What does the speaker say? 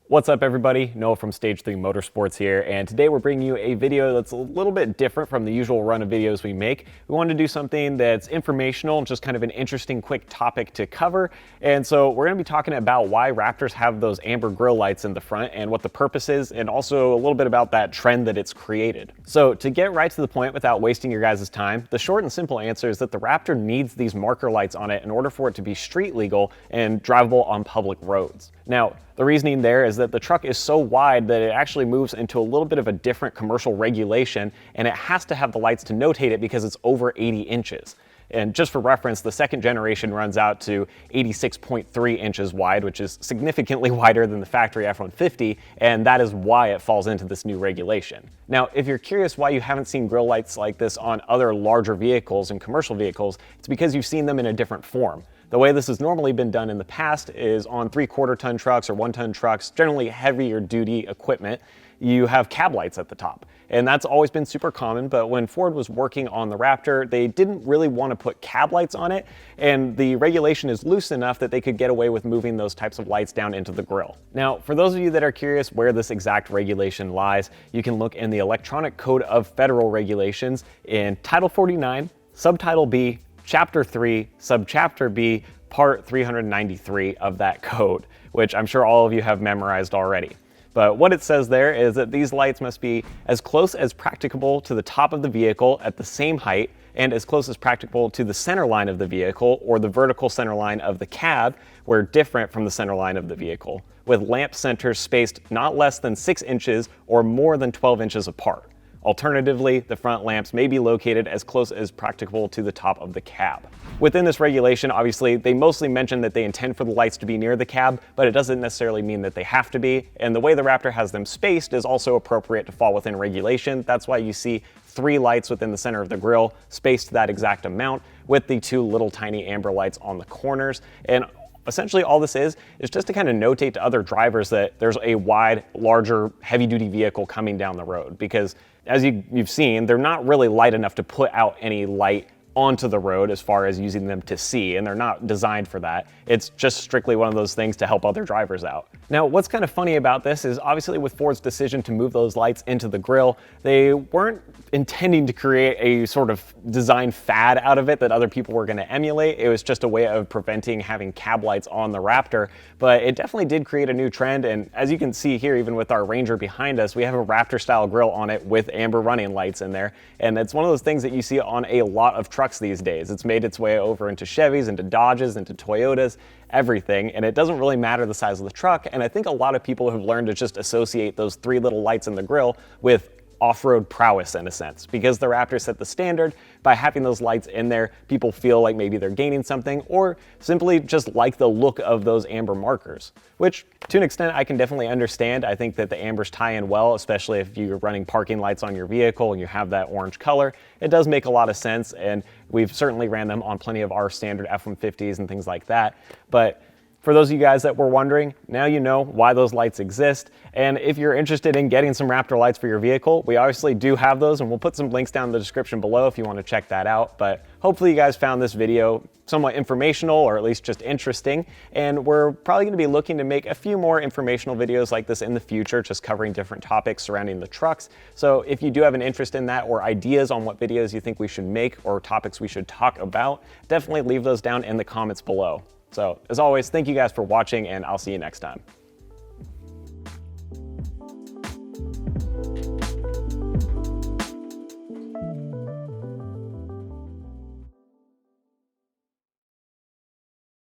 What's up everybody, Noah from Stage 3 Motorsports here, and today we're bringing you a video that's a little bit different from the usual run of videos we make. We wanted to do something that's informational and just kind of an interesting quick topic to cover, and so we're going to be talking about why Raptors have those amber grille lights in the front and what the purpose is, and also a little bit about that trend that it's created. So to get right to the point without wasting your guys' time, the short and simple answer is that the Raptor needs these marker lights on it in order for it to be street legal and drivable on public roads. Now, the reasoning there is that the truck is so wide that it actually moves into a little bit of a different commercial regulation, and it has to have the lights to notate it because it's over 80 inches. And just for reference, the second generation runs out to 86.3 inches wide, which is significantly wider than the factory F-150, and that is why it falls into this new regulation. Now, if you're curious why you haven't seen grille lights like this on other larger vehicles and commercial vehicles, it's because you've seen them in a different form. The way this has normally been done in the past is on 3/4 ton trucks or 1 ton trucks, generally heavier duty equipment, you have cab lights at the top. And that's always been super common, but when Ford was working on the Raptor, they didn't really want to put cab lights on it, and the regulation is loose enough that they could get away with moving those types of lights down into the grille. Now, for those of you that are curious where this exact regulation lies, you can look in the Electronic Code of Federal Regulations in Title 49, Subtitle B, Chapter 3, Subchapter B, Part 393 of that code, which I'm sure all of you have memorized already. But what it says there is that these lights must be as close as practicable to the top of the vehicle at the same height and as close as practicable to the center line of the vehicle or the vertical center line of the cab, where different from the center line of the vehicle, with lamp centers spaced not less than 6 inches or more than 12 inches apart. Alternatively, the front lamps may be located as close as practicable to the top of the cab. Within this regulation, obviously, they mostly mention that they intend for the lights to be near the cab, but it doesn't necessarily mean that they have to be. And the way the Raptor has them spaced is also appropriate to fall within regulation. That's why you see 3 lights within the center of the grille, spaced that exact amount, with the 2 little tiny amber lights on the corners. And essentially all this is just to kind of notate to other drivers that there's a wide, larger, heavy-duty vehicle coming down the road, because as you've seen, they're not really light enough to put out any light onto the road as far as using them to see, and they're not designed for that. It's just strictly one of those things to help other drivers out. Now, what's kind of funny about this is obviously with Ford's decision to move those lights into the grille, they weren't intending to create a sort of design fad out of it that other people were going to emulate. It was just a way of preventing having cab lights on the Raptor, but it definitely did create a new trend. And as you can see here, even with our Ranger behind us, we have a Raptor style grille on it with amber running lights in there. And it's one of those things that you see on a lot of trucks these days. It's made its way over into Chevys, into Dodges, into Toyotas, everything, and it doesn't really matter the size of the truck. And I think a lot of people have learned to just associate those 3 little lights in the grille with off-road prowess in a sense, because the Raptor set the standard. By having those lights in there, people feel like maybe they're gaining something, or simply just like the look of those amber markers, which to an extent I can definitely understand. I think that the ambers tie in well, especially if you're running parking lights on your vehicle and you have that orange color. It does make a lot of sense, and we've certainly ran them on plenty of our standard F-150s and things like that. But for those of you guys that were wondering, now you know why those lights exist. And if you're interested in getting some Raptor lights for your vehicle, we obviously do have those, and we'll put some links down in the description below if you want to check that out. But hopefully you guys found this video somewhat informational, or at least just interesting. And we're probably going to be looking to make a few more informational videos like this in the future, just covering different topics surrounding the trucks. So if you do have an interest in that, or ideas on what videos you think we should make or topics we should talk about, definitely leave those down in the comments below. So as always, thank you guys for watching, and I'll see you next time.